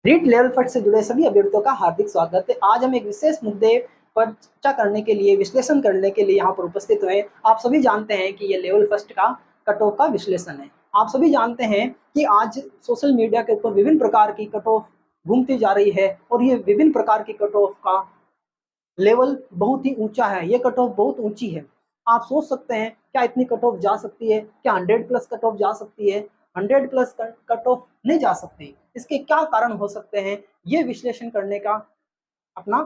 REET level first से जुड़े सभी अभ्यर्थियों का हार्दिक स्वागत है। आज हम एक विशेष मुद्दे पर चर्चा करने के लिए, विश्लेषण करने के लिए यहाँ पर उपस्थित हुए। आप सभी जानते हैं कि ये लेवल फर्स्ट का कट ऑफ का विश्लेषण है। आप सभी जानते हैं कि आज सोशल मीडिया के ऊपर विभिन्न प्रकार की कट ऑफ घूमती जा रही है और ये विभिन्न प्रकार की कट ऑफ का लेवल बहुत ही ऊंचा है। ये कट ऑफ बहुत ऊंची है। आप सोच सकते हैं क्या इतनी कट ऑफ जा सकती है? क्या 100 प्लस कट ऑफ जा सकती है? 100 प्लस कट ऑफ नहीं जा सकती। इसके क्या कारण हो सकते हैं, ये विश्लेषण करने का अपना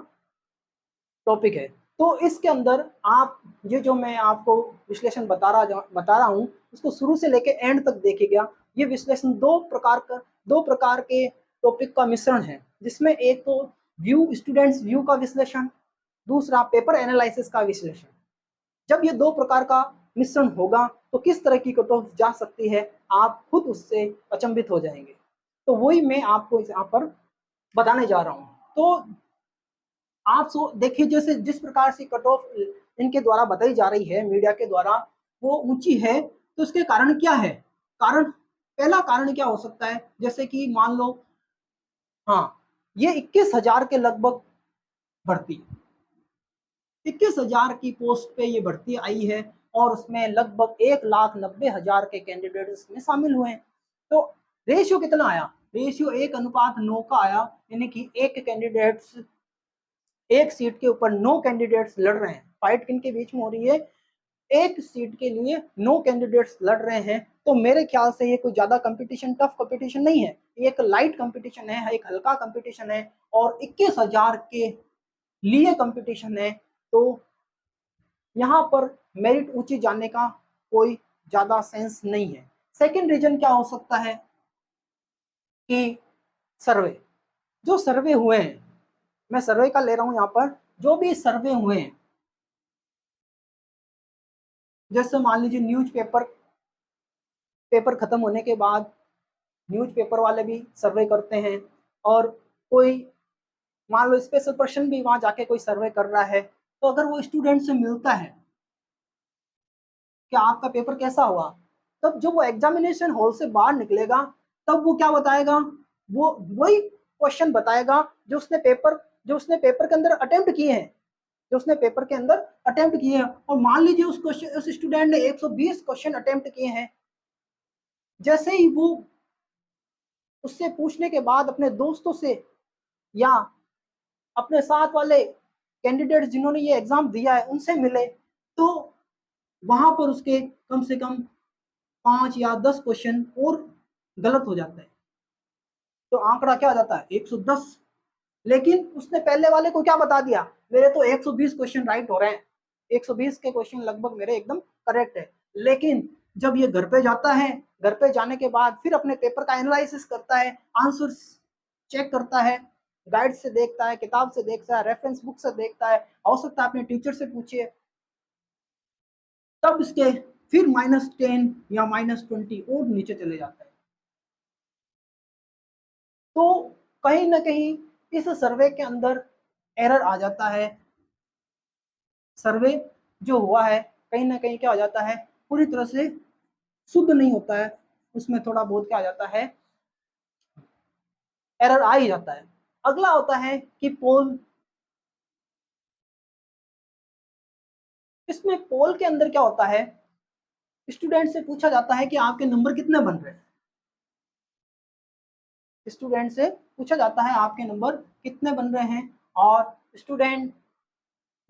टॉपिक है। तो इसके अंदर आप ये जो मैं आपको विश्लेषण बता रहा हूँ उसको शुरू से लेकर एंड तक देखिएगा। ये विश्लेषण दो प्रकार के टॉपिक का मिश्रण है, जिसमें एक तो स्टूडेंट्स व्यू का विश्लेषण, दूसरा पेपर एनालिसिस का विश्लेषण। जब ये दो प्रकार का मिश्रण होगा तो किस तरह की कट ऑफ जा सकती है, आप खुद उससे अचंभित हो जाएंगे। तो वही मैं आपको यहाँ पर बताने जा रहा हूँ। तो आप देखिए, जैसे जिस प्रकार से कट ऑफ इनके द्वारा बताई जा रही है, मीडिया के द्वारा, वो ऊंची है। तो इसके कारण क्या है? पहला कारण क्या हो सकता है? जैसे कि मान लो, हाँ, ये 21,000 के लगभग भर्ती, 21,000 की पोस्ट पे ये भर्ती आई है और उसमें लगभग 1,90,000 के कैंडिडेट इसमें शामिल हुए हैं। तो रेशियो कितना आया? रेशियो 1:9 का आया, यानी कि एक सीट के ऊपर 9 कैंडिडेट्स लड़ रहे हैं। फाइट किन के बीच में हो रही है? एक सीट के लिए 9 कैंडिडेट्स लड़ रहे हैं। तो मेरे ख्याल से ये कोई ज्यादा कंपटीशन, टफ कंपटीशन नहीं है। एक लाइट कंपटीशन है, एक हल्का कंपटीशन है और 21,000 के लिए कंपटीशन है। तो यहाँ पर मेरिट ऊंची जाने का कोई ज्यादा सेंस नहीं है। सेकंड रीजन क्या हो सकता है कि सर्वे, जो सर्वे हुए हैं, मैं सर्वे का ले रहा हूं यहाँ पर, जो भी सर्वे हुए हैं, जैसे मान लीजिए पेपर खत्म होने के बाद न्यूज़पेपर वाले भी सर्वे करते हैं, और कोई मान लो स्पेशल पर्सन भी वहां जाके कोई सर्वे कर रहा है, तो अगर वो स्टूडेंट से मिलता है कि आपका पेपर कैसा हुआ, तब जब वो एग्जामिनेशन हॉल से बाहर निकलेगा, तब वो क्या बताएगा? वो वही क्वेश्चन बताएगा जो उसने पेपर के अंदर अटेम्प्ट किए हैं, और मान लीजिए उस स्टूडेंट ने 120 क्वेश्चन अटेम्प्ट किए हैं। जैसे ही वो उससे पूछने के बाद अपने दोस्तों से या अपने साथ वाले कैंडिडेट्स जिन्होंने ये एग्जाम दिया है उनसे मिले, तो वहां पर उसके कम से कम 5 या 10 क्वेश्चन और गलत हो जाता है। तो आंकड़ा क्या आ जाता है? 110। लेकिन उसने पहले वाले को क्या बता दिया? मेरे तो 120 क्वेश्चन राइट हो रहे हैं, 120 के क्वेश्चन लगभग मेरे एकदम करेक्ट है। लेकिन जब ये घर पे जाता है, घर पे जाने के बाद फिर अपने पेपर का एनालिसिस करता है, आंसर चेक करता है, गाइड से देखता है, किताब से देखता है, रेफरेंस बुक से देखता है, हो सकता है अपने टीचर से पूछिए, तब इसके फिर -10 या -20 और नीचे चले जाता है। तो कहीं ना कहीं इस सर्वे के अंदर एरर आ जाता है। सर्वे जो हुआ है कहीं ना कहीं क्या हो जाता है, पूरी तरह से शुद्ध नहीं होता है, उसमें थोड़ा बहुत क्या आ जाता है, एरर आ ही जाता है। अगला होता है कि पोल। इसमें पोल के अंदर क्या होता है, स्टूडेंट से पूछा जाता है कि आपके नंबर कितने बन रहे हैं। स्टूडेंट से पूछा जाता है आपके नंबर कितने बन रहे हैं, और स्टूडेंट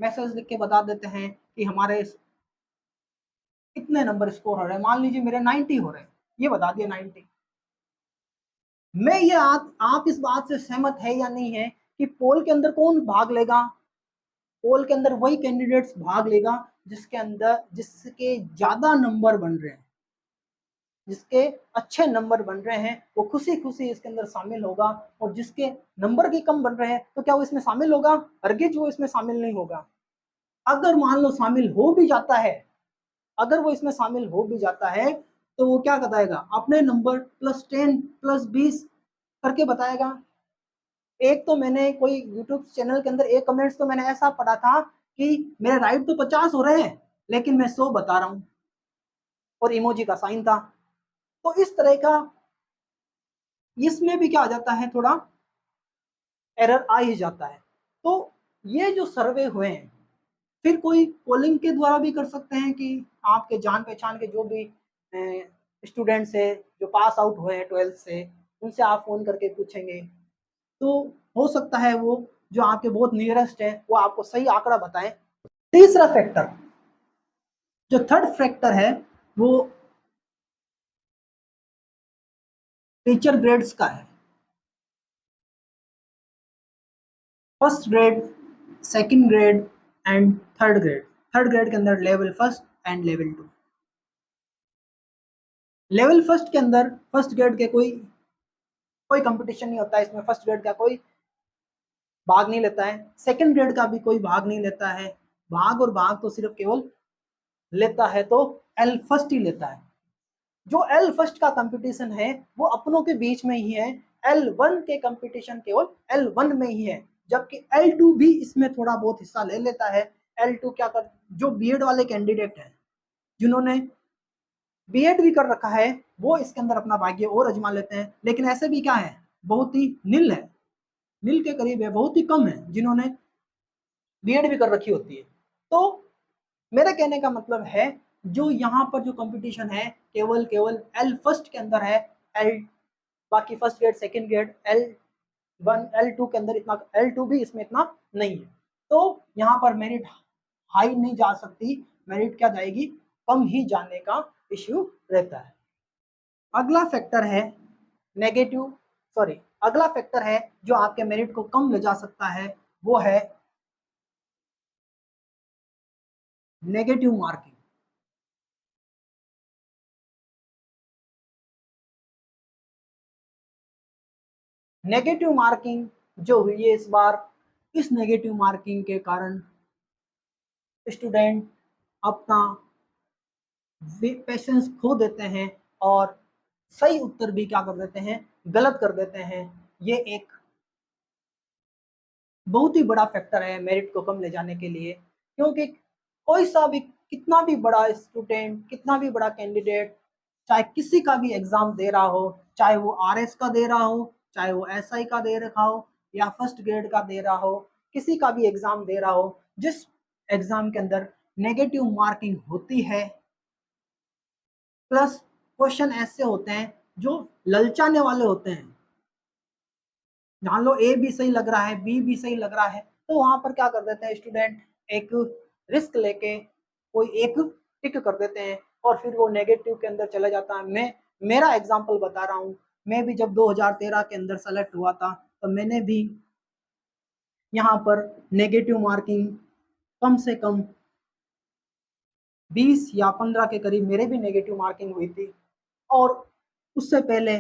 मैसेज लिख के बता देते हैं कि हमारे कितने नंबर स्कोर हो रहे हैं। मान लीजिए मेरे 90 हो रहे हैं, ये बता दिया 90। मैं ये आप इस बात से सहमत है या नहीं है कि पोल के अंदर कौन भाग लेगा? पोल के अंदर वही कैंडिडेट्स भाग लेगा जिसके ज्यादा नंबर बन रहे हैं, जिसके अच्छे नंबर बन रहे हैं, वो खुशी खुशी इसके अंदर शामिल होगा। और जिसके नंबर की कम बन रहे हैं, तो क्या वो इसमें शामिल होगा? हरगिज वो इसमें शामिल नहीं होगा। अगर मान लो शामिल हो भी जाता है, अगर वो इसमें शामिल हो भी जाता है, तो वो क्या बताएगा? अपने नंबर +10 +20 करके बताएगा। एक तो मैंने कोई यूट्यूब चैनल के अंदर एक कमेंट्स तो मैंने ऐसा पढ़ा था कि मेरे राइट तो 50 हो रहे हैं, लेकिन मैं 100 बता रहा हूं, और इमोजी का साइन था। तो इस तरह का इसमें भी क्या आ जाता है, थोड़ा एरर आ ही जाता है। तो ये जो सर्वे हुए हैं, फिर कोई पोलिंग के द्वारा भी कर सकते हैं कि आपके जान पहचान के जो भी स्टूडेंट्स है जो पास आउट हुए हैं 12th से, उनसे आप फ़ोन करके पूछेंगे, तो हो सकता है वो जो आपके बहुत नियरेस्ट है वो आपको सही आंकड़ा बताएं। तीसरा फैक्टर, जो थर्ड फैक्टर है, वो टीचर ग्रेड्स का है। First grade, second grade and third grade. Third grade के अंदर level first and level 2। Level first के अंदर फर्स्ट ग्रेड के कोई कोई कंपटीशन नहीं होता है, इसमें फर्स्ट ग्रेड का कोई भाग नहीं लेता है, सेकंड ग्रेड का भी कोई भाग नहीं लेता है। भाग और भाग तो सिर्फ केवल लेता है तो एल फर्स्ट ही लेता है। जो एल फर्स्ट का कंपटीशन है वो अपनों के बीच में ही है। L1 के कंपटीशन केवल L1 में ही है, जबकि L2 भी इसमें थोड़ा बहुत हिस्सा ले लेता है। L2 क्या कर, जो बीएड वाले कैंडिडेट हैं जिन्होंने बीएड भी कर रखा है, वो इसके अंदर अपना भाग्य और आजमा लेते हैं। लेकिन ऐसे भी क्या है, बहुत ही नील है, नील के करीब है, बहुत ही कम है जिन्होंने बीएड भी कर रखी होती है। तो मेरे कहने का मतलब है, जो यहाँ पर जो कंपटीशन है केवल केवल एल फर्स्ट के अंदर है। एल बाकी first grade second grade L1 L2 के अंदर इतना, L2 भी इसमें इतना नहीं है। तो यहाँ पर मेरिट हाई नहीं जा सकती, मेरिट क्या जाएगी, कम ही जाने का इश्यू रहता है। अगला फैक्टर है नेगेटिव, सॉरी, अगला फैक्टर है जो आपके मेरिट को कम ले जा सकता है, वो है नेगेटिव मार्किंग। नेगेटिव मार्किंग जो हुई है इस बार, इस नेगेटिव मार्किंग के कारण स्टूडेंट अपना पेशेंस खो देते हैं और सही उत्तर भी क्या कर देते हैं, गलत कर देते हैं। ये एक बहुत ही बड़ा फैक्टर है मेरिट को कम ले जाने के लिए, क्योंकि कोई सा भी, कितना भी बड़ा स्टूडेंट, कितना भी बड़ा कैंडिडेट, चाहे किसी का भी एग्जाम दे रहा हो, चाहे वो आरएस का दे रहा हो, चाहे वो एसआई का दे रखा हो या फर्स्ट ग्रेड का दे रहा हो, किसी का भी एग्जाम दे रहा हो, जिस एग्जाम के अंदर नेगेटिव मार्किंग होती है, प्लस क्वेश्चन ऐसे होते हैं जो ललचाने वाले होते हैं, मान लो ए भी सही लग रहा है, बी भी सही लग रहा है, तो वहां पर क्या कर देते हैं स्टूडेंट, एक रिस्क लेके कोई एक टिक कर देते हैं और फिर वो नेगेटिव के अंदर चला जाता है। मैं मेरा एग्जांपल बता रहा हूँ, मैं भी जब 2013 के अंदर सेलेक्ट हुआ था, तो मैंने भी यहाँ पर नेगेटिव मार्किंग कम से कम 20 या 15 के करीब मेरे भी नेगेटिव मार्किंग हुई थी। और उससे पहले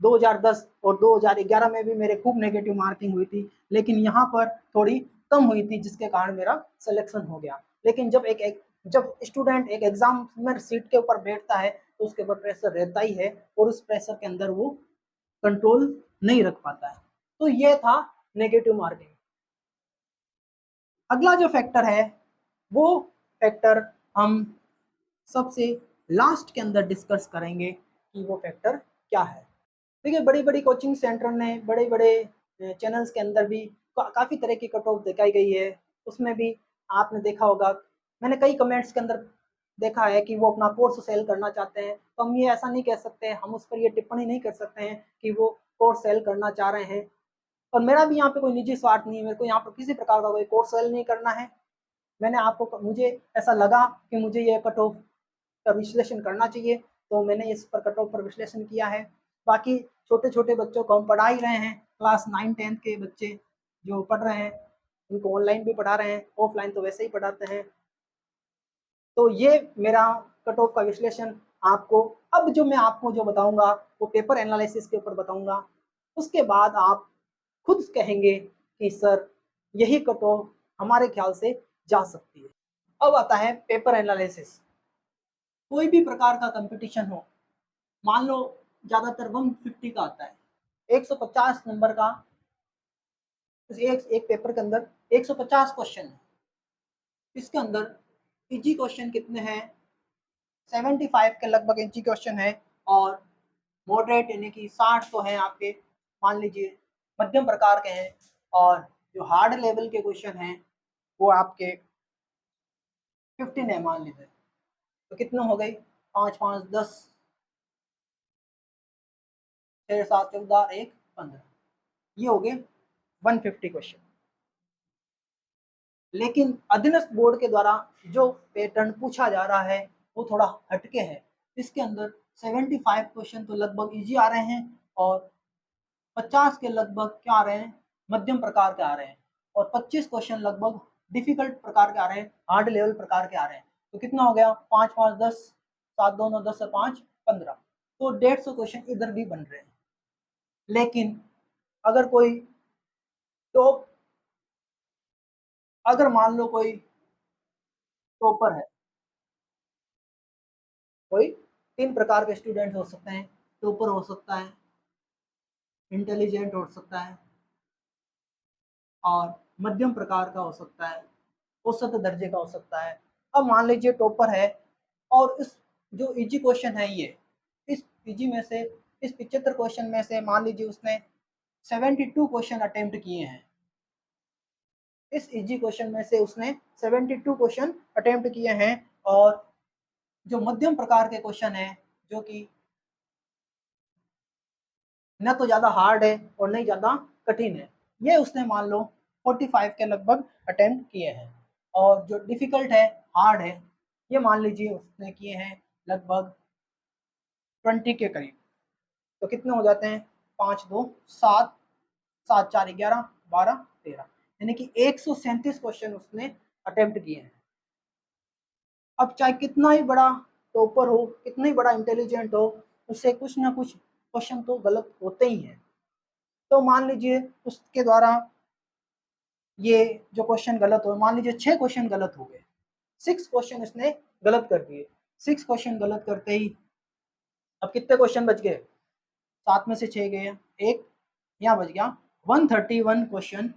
2010 और 2011 में भी मेरे खूब नेगेटिव मार्किंग हुई थी, लेकिन यहाँ पर थोड़ी कम हुई थी जिसके कारण मेरा सिलेक्शन हो गया। लेकिन जब स्टूडेंट एक एग्जाम में सीट के ऊपर बैठता है तो उसके ऊपर प्रेशर रहता ही है और उस प्रेशर के अंदर वो कंट्रोल नहीं रख पाता है। तो ये था नेगेटिव मार्किंग। अगला जो फैक्टर है वो फैक्टर हम सबसे लास्ट के अंदर डिस्कस करेंगे कि वो फैक्टर क्या है। देखिए, बड़ी बड़ी कोचिंग सेंटर ने, बड़े बड़े चैनल्स के अंदर भी काफ़ी तरह की कट ऑफ दिखाई गई है। उसमें भी आपने देखा होगा, मैंने कई कमेंट्स के अंदर देखा है कि वो अपना कोर्स सेल करना चाहते हैं, तो हम ये ऐसा नहीं कह सकते, हम उस पर ये टिप्पणी नहीं कर सकते हैं कि वो कोर्स सेल करना चाह रहे हैं। और मेरा भी यहाँ पे कोई निजी स्वार्थ नहीं है, मेरे को यहाँ पर किसी प्रकार का कोई कोर्स सेल नहीं करना है। मैंने आपको, मुझे ऐसा लगा कि मुझे ये कट ऑफ का विश्लेषण करना चाहिए, तो मैंने इस पर कट ऑफ पर विश्लेषण किया है। बाकी छोटे छोटे बच्चों को हम पढ़ा ही रहे हैं, क्लास 9-10 के बच्चे जो पढ़ रहे हैं उनको ऑनलाइन भी पढ़ा रहे हैं, ऑफलाइन तो वैसे ही पढ़ाते हैं। तो ये मेरा कट ऑफ का विश्लेषण आपको, अब जो मैं आपको जो बताऊंगा वो पेपर एनालिसिस के ऊपर बताऊंगा। उसके बाद आप खुद कहेंगे कि सर यही कट ऑफ हमारे ख्याल से जा सकती है। अब आता है पेपर एनालिसिस। कोई भी प्रकार का कंपटीशन हो, मान लो ज़्यादातर 150 का आता है, 150 नंबर का, एक एक पेपर के अंदर 150 क्वेश्चन है। इसके अंदर इजी क्वेश्चन कितने हैं, 75 के लगभग इजी क्वेश्चन है, और मॉडरेट यानी कि 60 तो है आपके, मान लीजिए मध्यम प्रकार के हैं, और जो हार्ड लेवल के क्वेश्चन हैं वो आपके 15 है मान लीजिए। तो कितने हो गए, 5 5 10, 6 7 14 1 15, ये हो गए 150 क्वेश्चन। लेकिन अधीनस्थ बोर्ड के द्वारा जो पैटर्न पूछा जा रहा है वो थोड़ा हटके है। इसके अंदर 75 क्वेश्चन तो लगभग इजी आ रहे हैं, और 50 के लगभग क्या आ रहे हैं, मध्यम प्रकार के आ रहे हैं, और 25 क्वेश्चन लगभग डिफिकल्ट प्रकार के आ रहे हैं, हार्ड लेवल प्रकार के आ रहे हैं। तो कितना हो गया, 5 5 10, 7 2 9 10 से 5 15, तो 150 क्वेश्चन इधर भी बन रहे हैं। लेकिन अगर कोई टॉप, अगर मान लो कोई टॉपर है, कोई 3 प्रकार के स्टूडेंट हो सकते हैं, टॉपर हो सकता है, इंटेलिजेंट हो सकता है, और मध्यम प्रकार का हो सकता है, औसत दर्जे का हो सकता है। अब मान लीजिए टॉपर है, और इस जो इजी क्वेश्चन है ये, इस इजी में से, इस 75 क्वेश्चन में से मान लीजिए उसने 72 क्वेश्चन अटेम्प्ट किए हैं। इस इजी क्वेश्चन में से उसने 72 क्वेश्चन अटेम्प्ट किए हैं, और जो मध्यम प्रकार के क्वेश्चन है, जो कि न तो ज़्यादा हार्ड है और नहीं ज़्यादा कठिन है, ये उसने मान लो 45 के लगभग अटेम्प्ट किए हैं। और जो डिफ़िकल्ट है, हार्ड है, ये मान लीजिए उसने किए हैं लगभग 20 के करीब। तो कितने हो जाते हैं, 5 2 7, 7 4 11 12 13, यानी कि 137 क्वेश्चन उसने अटेम्प्ट किए हैं। अब चाहे कितना ही बड़ा टॉपर हो, कितना ही बड़ा इंटेलिजेंट हो, उससे कुछ ना कुछ क्वेश्चन तो गलत होते ही हैं। तो मान लीजिए उसके द्वारा ये जो क्वेश्चन गलत हो, मान लीजिए 6 क्वेश्चन गलत हो गए, 6 क्वेश्चन इसने गलत कर दिए। 6 क्वेश्चन गलत करते ही अब कितने क्वेश्चन बच गए, 7 में से 6 गए, एक यहाँ बच गया, 131 क्वेश्चन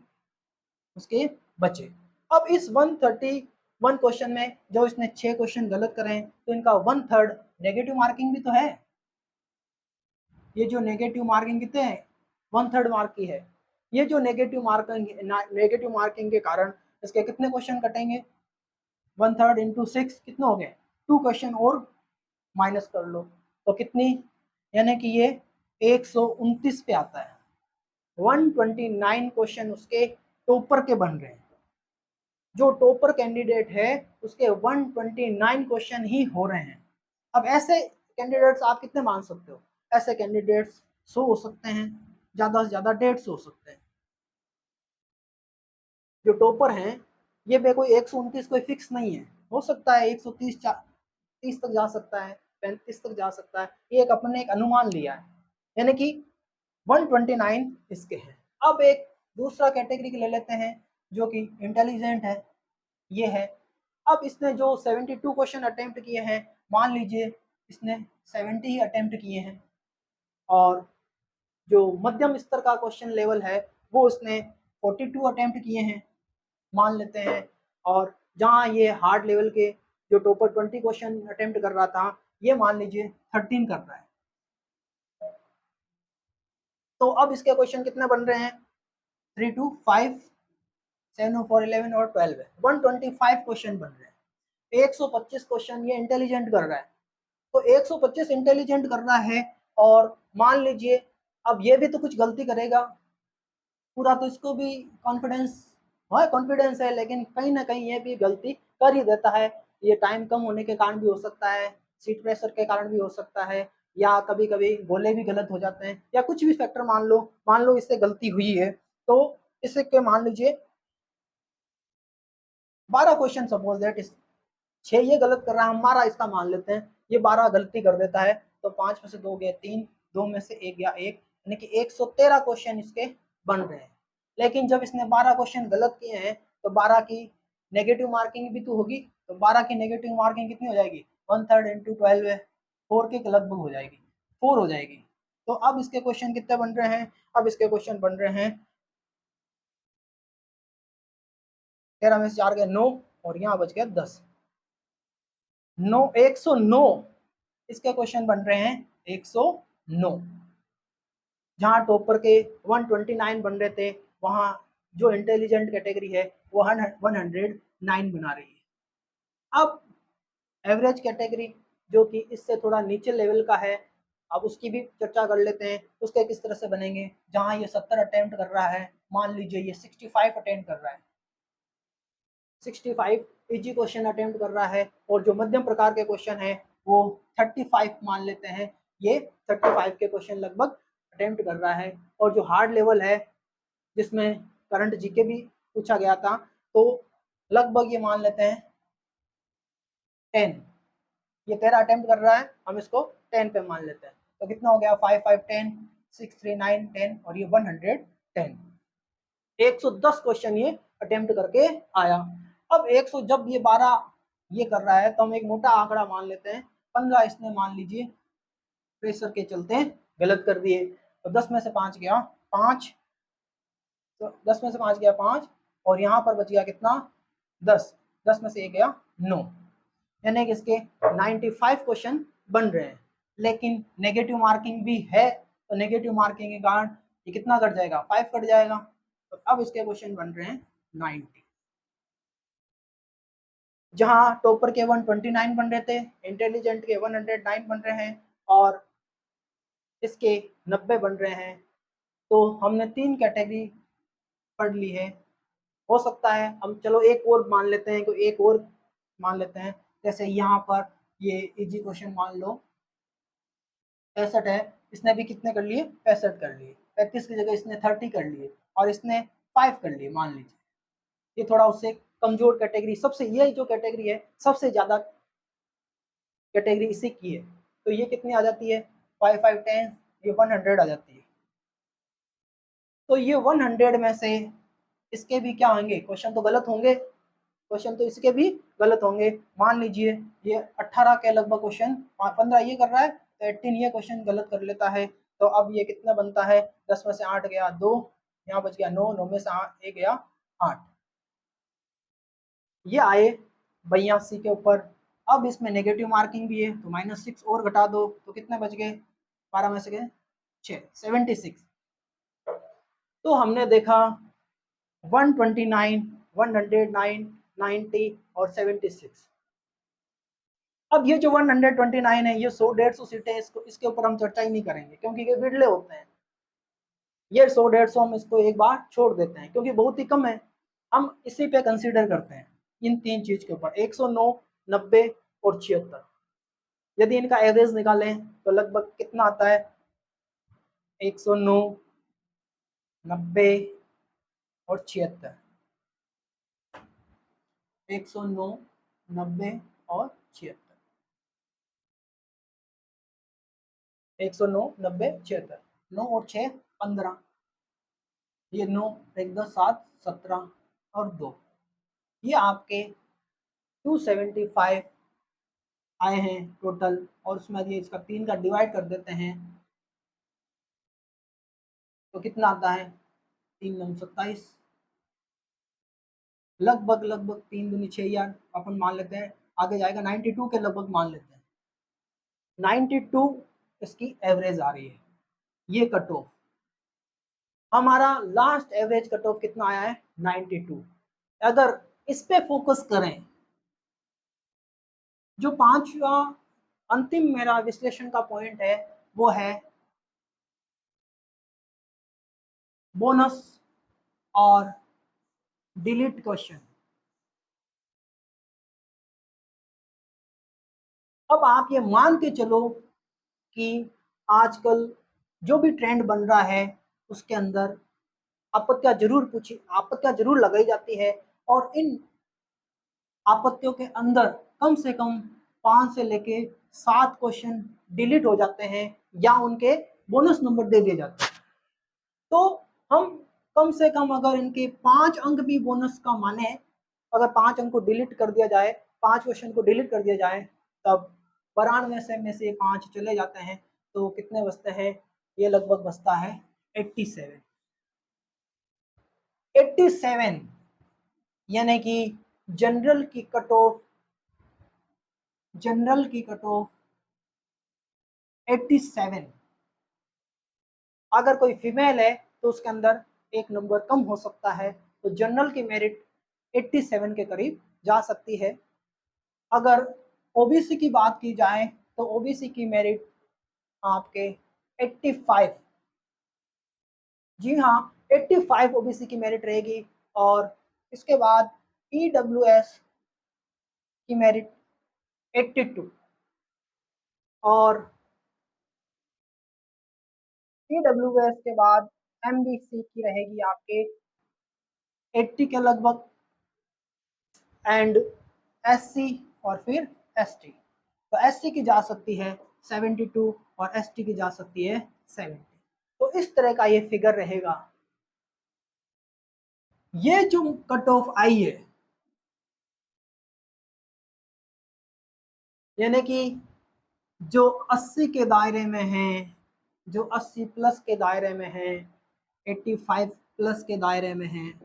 उसके बचे। अब इस 131 क्वेश्चन में जो इसने 6 क्वेश्चन गलत करे हैं, तो इनका 1/3 नेगेटिव मार्किंग भी तो है। ये जो नेगेटिव मार्किंग कितने हैं, 1/3 मार्क की है। ये जो नेगेटिव मार्किंग के कारण इसके कितने क्वेश्चन कटेंगे, 1/3 इंटू 6 कितने हो गए, 2 क्वेश्चन और माइनस कर लो, तो कितनी, यानी कि ये 129 पे आता है। 129 क्वेश्चन उसके टॉपर के बन रहे हैं। जो टॉपर कैंडिडेट है उसके 129 क्वेश्चन ही हो रहे हैं। अब ऐसे कैंडिडेट्स आप कितने मान सकते हो, ऐसे कैंडिडेट्स 100 हो सकते हैं, ज़्यादा से ज़्यादा 150 हो सकते हैं। जो टॉपर हैं ये पे कोई 129 कोई फिक्स नहीं है, हो सकता है 130 30 तक जा सकता है, 35 तक जा सकता है, ये एक अपने एक अनुमान लिया है, यानी कि 129 इसके हैं। अब एक दूसरा कैटेगरी ले लेते हैं जो कि इंटेलिजेंट है, ये है। अब इसने जो 72 क्वेश्चन अटेम्प्ट किए हैं, मान लीजिए इसने 70 ही अटेम्प्ट किए हैं, और जो मध्यम स्तर का क्वेश्चन लेवल है वो उसने 42 अटेम्प्ट किए हैं मान लेते हैं, और जहाँ ये हार्ड लेवल के जो टॉपर 20 क्वेश्चन अटेम्प्ट कर रहा था, ये मान लीजिए 13 कर रहा है। तो अब इसके क्वेश्चन कितने बन रहे हैं, 3 2 5 7 4 11 और 12 है, 125 क्वेश्चन बन रहे हैं। 125 क्वेश्चन ये इंटेलिजेंट कर रहा है, तो 125 इंटेलिजेंट कर रहा है, और मान लीजिए अब ये भी तो कुछ गलती करेगा, पूरा तो इसको भी कॉन्फिडेंस है, लेकिन कहीं ना कहीं ये भी गलती कर ही देता है। ये टाइम कम होने के कारण भी हो सकता है, सीट प्रेशर के कारण भी हो सकता है, या कभी कभी गोले भी गलत हो जाते हैं, या कुछ भी फैक्टर मान लो इससे गलती हुई है, तो इससे के मान लीजिए 12 क्वेश्चन सपोज दैट इस 6 ये गलत कर रहा है, हमारा इसका मान लेते हैं ये 12 गलती कर देता है, तो 5 में से 2 गए 3, 2 में से 1 गया 1, यानी कि 113 क्वेश्चन इसके बन रहे हैं। लेकिन जब इसने 12 क्वेश्चन गलत किए हैं, तो 12 की नेगेटिव मार्किंग भी तो होगी, तो 12 की नेगेटिव मार्किंग कितनी हो जाएगी, 1/3 इंटू 12 है, 4 के लगभग हो जाएगी, 4 हो जाएगी। तो अब इसके क्वेश्चन कितने बन रहे हैं, अब इसके क्वेश्चन बन रहे हैं 13 में से 4 गए 9, और यहाँ बच गया 10, 9 109 इसके क्वेश्चन बन रहे हैं 109। जहाँ टॉपर के 129 बन रहे थे, वहाँ जो इंटेलिजेंट कैटेगरी है वो 109 बना रही है। अब एवरेज कैटेगरी जो कि इससे थोड़ा नीचे लेवल का है, अब उसकी भी चर्चा कर लेते हैं। उसके किस तरह से बनेंगे, जहाँ ये 70 अटेम्प्ट कर रहा है, मान लीजिए ये 65 अटेम्प्ट कर रहा है, 65 इजी क्वेश्चन अटेम्प्ट कर रहा है, और जो मध्यम प्रकार के क्वेश्चन है वो 35 मान लेते हैं, ये 35 के क्वेश्चन लगभग अटेम्प्ट कर रहा है। और जो हार्ड लेवल है जिसमें करंट जीके भी पूछा गया था, तो लगभग ये मान लेते हैं 10, ये 13 अटेम्प्ट कर रहा है, हम इसको 10 पे मान लेते हैं। तो कितना हो गया, 5 5 10, 6 3 9 10 और ये 110, 110 क्वेश्चन ये अटेम्प्ट करके आया। अब 100 जब ये 12 ये कर रहा है, तो हम एक मोटा आंकड़ा मान लेते हैं, 15 इसने मान लीजिए प्रेशर के चलते गलत कर दिए, तो 10 में से 5 गया 5, तो 10 में से 5 गया 5, और यहाँ पर बच गया कितना 10, 10 में से 1 गया 9, यानी कि इसके 95 क्वेश्चन बन रहे हैं। लेकिन नेगेटिव मार्किंग भी है, तो नेगेटिव मार्किंग के कारण ये कितना कट जाएगा, 5 कट जाएगा। तो अब इसके क्वेश्चन बन रहे हैं 90, जहां टॉपर के 129 बन रहे थे, इंटेलिजेंट के 109 बन रहे हैं, और इसके 90 बन रहे हैं। तो हमने 3 कैटेगरी पढ़ ली है। हो सकता है हम चलो एक और मान लेते हैं, कि एक और मान लेते हैं, जैसे यहाँ पर ये इजी क्वेश्चन मान लो 65 है, इसने भी कितने कर लिए, 65 कर लिए, 35 की जगह इसने 30 कर लिए, और इसने 5 कर लिए मान लीजिए। ये थोड़ा उससे कमजोर कैटेगरी, सबसे ये जो कैटेगरी है सबसे ज्यादा कैटेगरी इसी की है, तो ये कितनी आ जाती है 5 5 10, ये 100 आ जाती है। तो ये 100 में से इसके भी क्या होंगे, क्वेश्चन तो गलत होंगे, क्वेश्चन तो इसके भी गलत होंगे। मान लीजिए ये 18 के लगभग क्वेश्चन, 15 ये कर रहा है, तो 18 ये क्वेश्चन गलत कर लेता है। तो अब ये कितना बनता है, 10 में से 8 गया 2, यहाँ बच गया 9, 9 में से 8 1 गया 8, ये आए 82 के ऊपर। अब इसमें नेगेटिव मार्किंग भी है, तो -6 और घटा दो, तो कितने बच गए, 12 में से गए 6, 76। तो हमने देखा 129, 109, 90 और 76। अब ये जो 129 है, ये 100-150 सीटें, इसके ऊपर हम चर्चा ही नहीं करेंगे, क्योंकि ये बिरले होते हैं। ये 100-150 हम इसको एक बार छोड़ देते हैं, क्योंकि बहुत ही कम है। हम इसी पे कंसीडर करते हैं, इन 3 चीज के ऊपर, 109, 90 और 76। यदि इनका एवरेज निकालें तो लगभग कितना आता है, 109, 90 और 76, 109, 90 और 76, 109, 90, 76, 9 और 6 15, ये 9 1 10 7 17 और 2, ये आपके 275 आए हैं टोटल। और उसमें ये इसका 3 का डिवाइड कर देते हैं, तो कितना आता है, 3 9 27, लगभग लगभग 3 दूनी 6 यार अपन मान लेते हैं, आगे जाएगा 92 के लगभग मान लेते हैं, 92 इसकी एवरेज आ रही है। ये कट ऑफ हमारा लास्ट एवरेज कट ऑफ कितना आया है, 92। अगर इस पे फोकस करें, जो पांचवा अंतिम मेरा विश्लेषण का पॉइंट है, वो है बोनस और डिलीट क्वेश्चन। अब आप ये मान के चलो कि आजकल जो भी ट्रेंड बन रहा है, उसके अंदर आपत्तियां जरूर लगाई जाती है, और इन आपत्तियों के अंदर कम से कम 5 से लेके 7 क्वेश्चन डिलीट हो जाते हैं, या उनके बोनस नंबर दे दिए जाते हैं। तो हम कम से कम अगर इनके 5 अंक भी बोनस का माने, अगर 5 अंक को डिलीट कर दिया जाए, 5 क्वेश्चन को डिलीट कर दिया जाए, तब 92 में से 5 चले जाते हैं, तो कितने बचते हैं, ये लगभग बचता है 87, 87, यानी कि जनरल की कट ऑफ, जनरल की कट ऑफ 87, अगर कोई फीमेल है तो उसके अंदर एक नंबर कम हो सकता है, तो जनरल की मेरिट 87 के करीब जा सकती है। अगर ओबीसी की बात की जाए तो ओबीसी की मेरिट आपके 85, जी हाँ 85 ओबीसी की मेरिट रहेगी। और इसके बाद ईडब्ल्यूएस की मेरिट 82 और ईडब्ल्यूएस के बाद एमबीसी की रहेगी आपके 80 के लगभग, एंड एससी और फिर एसटी, तो एससी की जा सकती है 72 और एसटी की जा सकती है 70। तो इस तरह का ये फिगर रहेगा। ये जो कट ऑफ आई है, यानी कि जो 80 के दायरे में हैं, जो 80 प्लस के दायरे में हैं, 85 प्लस के दायरे में हैं,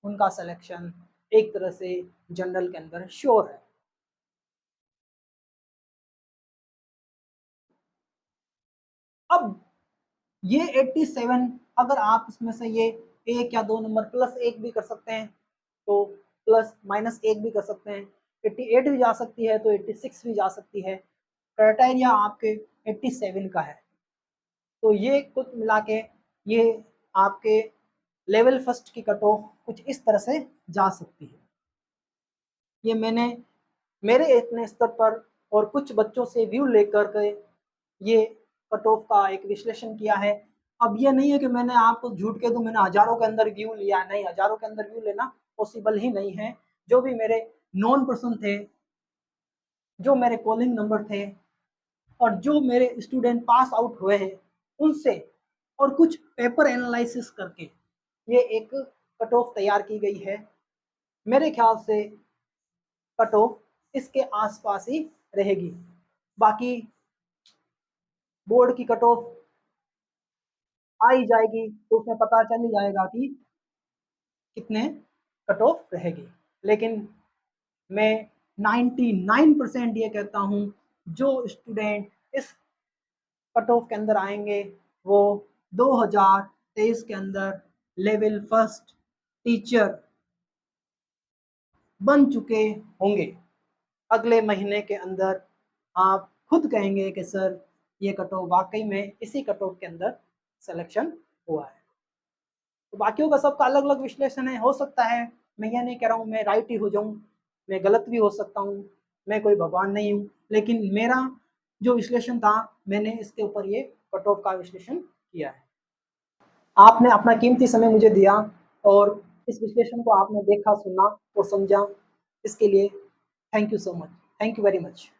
उनका सिलेक्शन एक तरह से जनरल के अंदर श्योर है। अब ये 87, अगर आप इसमें से ये एक या दो नंबर प्लस एक भी कर सकते हैं तो प्लस माइनस एक भी कर सकते हैं, 88 भी जा सकती है तो 86 भी जा सकती है। क्राइटेरिया आपके 87 का है। तो ये कुछ मिला के ये आपके लेवल फर्स्ट की कट ऑफ कुछ इस तरह से जा सकती है। ये मैंने मेरे इतने स्तर पर और कुछ बच्चों से व्यू लेकर के ये कट ऑफ का एक विश्लेषण किया है। अब ये नहीं है कि मैंने आपको झूठ के दूं मैंने हजारों के अंदर व्यू लिया, नहीं, हजारों के अंदर व्यू लेना पॉसिबल ही नहीं है। जो भी मेरे नॉन पर्सन थे, जो मेरे कॉलिंग नंबर थे और जो मेरे स्टूडेंट पास आउट हुए हैं उनसे और कुछ पेपर एनालिसिस करके ये एक कट ऑफ तैयार की गई है। मेरे ख्याल से कट ऑफ इसके आसपास ही रहेगी। बाकी बोर्ड की कट ऑफ आ ही जाएगी तो उसमें पता चल ही जाएगा कि कितने कट ऑफ रहेगी। लेकिन मैं 99% ये कहता हूँ, जो स्टूडेंट इस कट ऑफ के अंदर आएंगे वो 2023 के अंदर लेवल फर्स्ट टीचर बन चुके होंगे। अगले महीने के अंदर आप खुद कहेंगे कि सर ये कट ऑफ वाकई में इसी कट ऑफ के अंदर सिलेक्शन हुआ है। तो बाकियों का सबका अलग अलग विश्लेषण है, हो सकता है मैं ये नहीं कह रहा हूँ मैं राइट ही हो जाऊँ, मैं गलत भी हो सकता हूँ, मैं कोई भगवान नहीं हूँ, लेकिन मेरा जो विश्लेषण था मैंने इसके ऊपर ये कट ऑफ का विश्लेषण किया है। आपने अपना कीमती समय मुझे दिया और इस विश्लेषण को आपने देखा, सुना और समझा, इसके लिए thank you so much, thank you very much.